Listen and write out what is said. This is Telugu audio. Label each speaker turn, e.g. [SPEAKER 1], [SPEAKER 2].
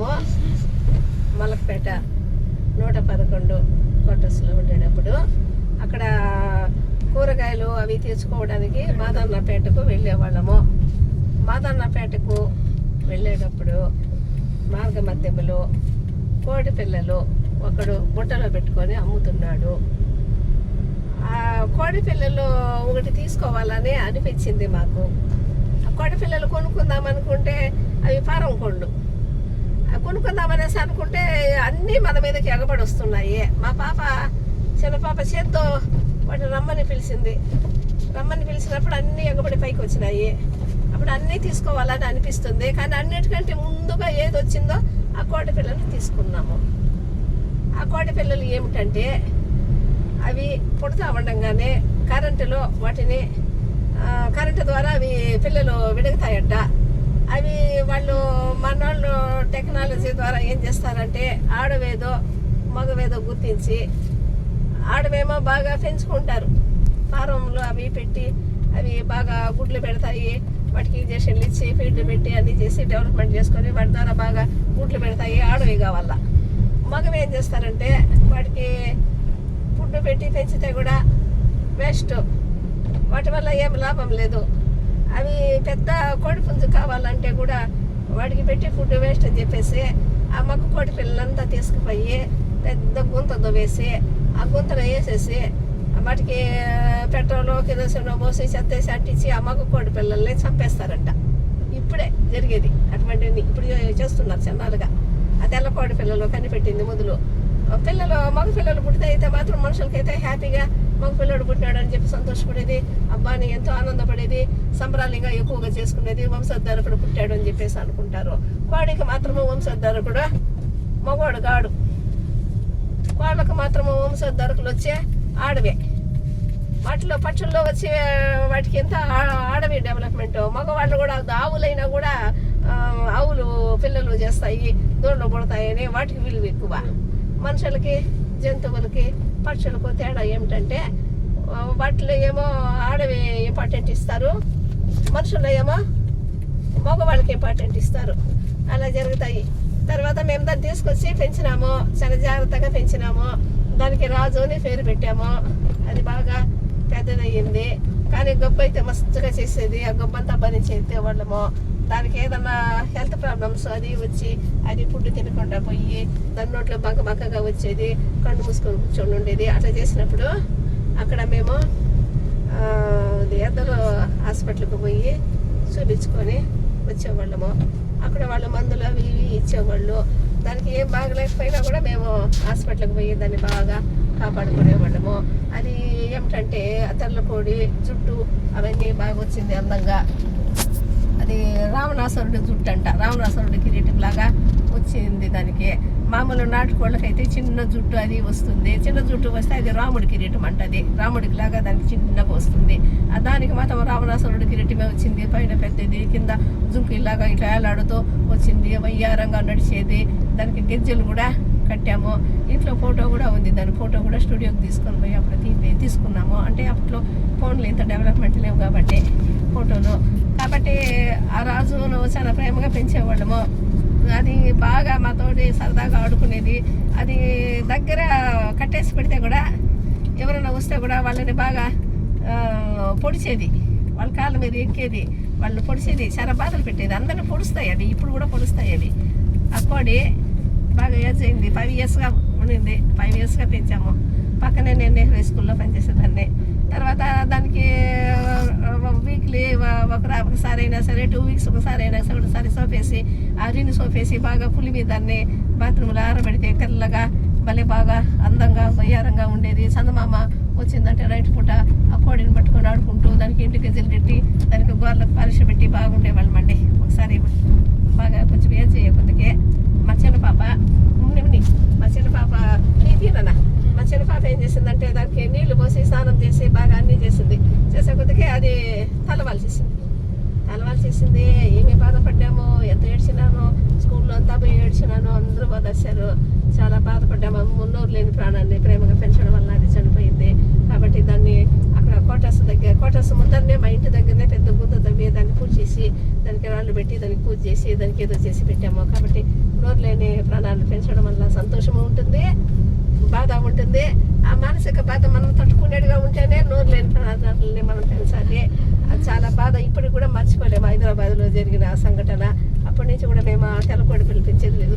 [SPEAKER 1] మేము మలక్పేట 111 క్వార్టర్స్లో ఉండేటప్పుడు అక్కడ కూరగాయలు అవి తెచ్చుకోవడానికి మాదన్నపేటకు వెళ్ళేవాళ్ళము. మాదన్నపేటకు వెళ్ళేటప్పుడు మార్గ మధ్యములో కోడి పిల్లలు ఒకడు బుట్టలో పెట్టుకొని అమ్ముతున్నాడు. ఆ కోడి పిల్లలు ఒకటి తీసుకోవాలని అనిపించింది మాకు. ఆ కోడి పిల్లలు కొనుక్కుందాం అనుకుంటే అవి ఫారం కోళ్ళు. కొనుక్కుందామనేసి అనుకుంటే అన్నీ మన మీదకి ఎగబడి వస్తున్నాయి. మా పాప చిన్న పాప చేత్తో వాటిని రమ్మని పిలిచినప్పుడు అన్నీ ఎగబడి పైకి వచ్చినాయి. అప్పుడు అన్నీ తీసుకోవాలని అనిపిస్తుంది. కానీ అన్నిటికంటే ముందుగా ఏది వచ్చిందో ఆ కోడి పిల్లలు తీసుకున్నాము. ఆ కోడి పిల్లలు ఏమిటంటే అవి పుడతా ఉండగానే కరెంటులో వాటిని కరెంటు ద్వారా అవి పిల్లలు విడుగుతాయట. అవి వాళ్ళు మనోళ్ళు టెక్నాలజీ ద్వారా ఏం చేస్తారంటే ఆడవేదో మగవేదో గుర్తించి ఆడవేమో బాగా పెంచుకుంటారు. ఫారంలో అవి పెట్టి అవి బాగా గుడ్లు పెడతాయి. వాటికి ఇంజక్షన్లు ఇచ్చి ఫీడ్ పెట్టి అన్నీ చేసి డెవలప్మెంట్ చేసుకొని వాటి ద్వారా బాగా గుడ్లు పెడతాయి. ఆడవి కావాల. మగవి ఏం చేస్తారంటే వాటికి ఫుడ్ పెట్టి పెంచితే కూడా వేస్ట్. వాటి వల్ల ఏం లాభం లేదు. అవి పెద్ద కోడి పుంజు కావాలంటే కూడా వాటికి పెట్టి ఫుడ్ వేస్ట్ అని చెప్పేసి ఆ మగ కోడి పిల్లలంతా తీసుకుపోయి పెద్ద గుంత దొవేసి ఆ గుంతలో వేసేసి వాటికి పెట్రోలు కిరోసిన్ పోసి చెత్తేసి అంటించి ఆ మగ కోడి పిల్లల్ని చంపేస్తారంట. ఇప్పుడే జరిగేది అటువంటివి ఇప్పుడు చేస్తున్నారు చిన్నాలుగా. ఆ తెల్ల కోడి పిల్లలు కనిపెట్టింది మొదలు. పిల్లలు మగ పిల్లలు పుడితే అయితే మాత్రం మనుషులకైతే హ్యాపీగా మగ పిల్లడు పుట్టినాడు అని చెప్పి సంతోషపడేది. అబ్బాని ఎంతో ఆనందపడేది. సంబరాలుగా ఎక్కువగా చేసుకునేది. వంశోద్ధారకుడు పుట్టాడు అని చెప్పేసి అనుకుంటారు. కోడికి మాత్రము వంశోద్ధారకుడు మగవాడు కాడు. కోళ్ళకు మాత్రము వంశోద్ధారకులు వచ్చే ఆడవే. వాటిలో పక్షుల్లో వచ్చే వాటికి ఎంత ఆడవి డెవలప్మెంట్. మగవాళ్ళు కూడా ఆవులైనా కూడా ఆవులు పిల్లలు చేస్తాయి, దూడలు పుడతాయని వాటికి విలువ ఎక్కువ. మనుషులకి జంతువులకి పక్షులకు తేడా ఏమిటంటే వాటిలో ఏమో ఆడవి ఇంపార్టెంట్ ఇస్తారు, మనుషుల్లో ఏమో మగవాళ్ళకి ఇంపార్టెంట్ ఇస్తారు. అలా జరుగుతాయి. తర్వాత మేము దాన్ని తీసుకొచ్చి పెంచినాము. చాలా జాగ్రత్తగా పెంచినాము. దానికి రాజు అని పేరు పెట్టాము. అది బాగా పెద్దదయ్యింది. కానీ గొప్ప అయితే మస్తుగా చేసేది. ఆ గొప్పంతా భరించేది వాళ్ళము. దానికి ఏదన్నా హెల్త్ ప్రాబ్లమ్స్ అది వచ్చి అది ఫుడ్ తినకుండా పోయి దాని నోట్లో బక్కగా వచ్చేది, కళ్ళు మూసుకొని కూర్చొని ఉండేది. అట్లా చేసినప్పుడు అక్కడ మేము ఎద్దరు హాస్పిటల్కి పోయి చూపించుకొని వచ్చేవాళ్ళము. అక్కడ వాళ్ళ మందులు అవి ఇవి ఇచ్చేవాళ్ళు. దానికి ఏం బాగలేకపోయినా కూడా మేము హాస్పిటల్కి పోయి దాన్ని బాగా కాపాడుకునేవాళ్ళము. అది ఏమిటంటే తెల్ల కోడి జుట్టు అవన్నీ బాగా వచ్చింది అందంగా. అది రావణాసురుడి జుట్టు అంట. రావణాసురుడి కిరీటం లాగా వచ్చింది దానికి. మామూలు నాటుకోళ్ళకైతే చిన్న జుట్టు అది వస్తుంది. చిన్న జుట్టు వస్తే అది రాముడి కిరీటం అంటది. రాముడికి లాగా దానికి చిన్నగా వస్తుంది. దానికి మాత్రం రావణాసురుడి కిరీటమే వచ్చింది. పైన పెద్దది, కింద జుంకు ఇలాగా ఇట్లా ఏలాడుతూ వచ్చింది. వయ్యారంగా నడిచేది. దానికి గిజ్జలు కూడా కట్టాము. ఇంట్లో ఫోటో కూడా ఉంది. దాని ఫోటో కూడా స్టూడియోకి తీసుకొని పోయి అప్పుడు తీసుకున్నాము. అంటే అప్పట్లో ఫోన్లు ఇంత డెవలప్మెంట్ లేవు కాబట్టి ఫోటోలు. కాబట్టి ఆ రాజును చాలా ప్రేమగా పెంచేవాళ్ళము. అది బాగా మాతోటి సరదాగా ఆడుకునేది. అది దగ్గర కట్టేసి పెడితే కూడా ఎవరైనా వస్తే కూడా వాళ్ళని బాగా పొడిచేది. వాళ్ళ కాళ్ళ మీద ఎక్కేది, వాళ్ళు పొడిచేది, చాలా బాధలు పెట్టేది. అందరిని పొడుస్తాయి అవి. ఇప్పుడు కూడా పొడుస్తాయి అవి. ఆ కోడి బాగా ఏజ్ అయింది. 5 ఇయర్స్గా ఉండింది. 5 ఇయర్స్గా పెంచాము. పక్కనే నేను నెహ్రూ స్కూల్లో పనిచేసేదాన్ని. తర్వాత దానికి వీక్లీ ఒకసారి అయినా సరే 2 వీక్స్ ఒకసారి అయినా సరే ఒకసారి సోపేసి ఆ రిని సోపేసి బాగా పులి మీద దాన్ని బాత్రూంలో ఆరబెడితే తెల్లగా భలే బాగా అందంగా వయ్యారంగా ఉండేది. చందమామ వచ్చిందంటే నైట్ పూట ఆ కోడిని పట్టుకొని ఆడుకుంటూ దానికి ఇంటికి గెజలు పెట్టి దానికి గోర్లకు పాలిష పెట్టి బాగుండేవాళ్ళం అండి. ఒకసారి బాగా కొంచెం ఏం చేయకొద్దికే మా చిన్న పాప తీరనా మా చిన్న పాప ఏం చేసిందంటే దానికి నీళ్లు పోసి స్నానం చేసి బాగా అన్నీ చేసింది. చేసే కొద్దికే అది తలవాల్చేసింది. ఏమీ బాధపడ్డాము, ఎంత ఏడ్చినాను. స్కూల్లో అంతా పోయి ఏడ్చినాను. అందరూ బాధేశారు. చాలా బాధపడ్డాము. మున్నూరు లేని ప్రాణాన్ని ప్రేమగా పెంచడం వల్ల అది చనిపోయింది. కాబట్టి దాన్ని అక్కడ కోటర్స్ ముందరనే మా ఇంటి దగ్గరనే పెద్ద గుంత తవ్వి దాన్ని పూజ చేసి దానికి రాళ్ళు పెట్టి దానికి పూజ చేసి దానికి ఏదో చేసి పెట్టాము. కాబట్టి నోరు లేని ప్రాణులు పెంచడం వల్ల సంతోషం ఉంటుంది, బాధ ఉంటుంది. ఆ మానసిక బాధ మనం తట్టుకునేట్టుగా ఉంటేనే నోరు లేని ప్రాణులని మనం పెంచాలి. అది చాలా బాధ. ఇప్పుడు కూడా మర్చిపోలేము హైదరాబాద్లో జరిగిన ఆ సంఘటన. అప్పటి నుంచి కూడా మేము ఆ తెల్లకోడి పిల్లలు పెంచేది లేదు.